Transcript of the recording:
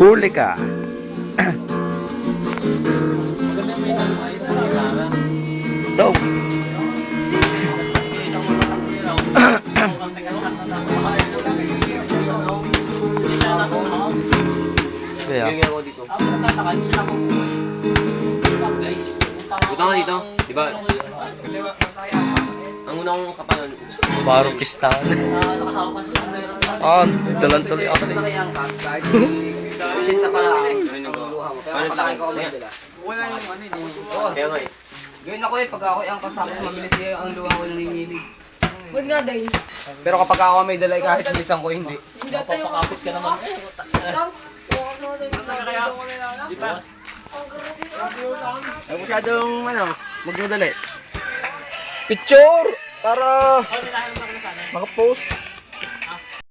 Huli ka. Go. Kaya. Punta ka dito, di ba? Ang una kong kapanan. Barong kistahan. Ah, dalan tuloy kasi. Chinta pala ako. Paano laki ko may dala? Wala yung ano eh. Kaya nga eh. Gawin ako pag ako ang kasama mabilis ang luha ko nanginginig. Huwag nga dahil. Pero kapag ako may dalay kahit bilisan ko, hindi. Hindi tayo. Papakapis ka naman. Di ba? Ay masyadong magmadali. Picture! Para makapost.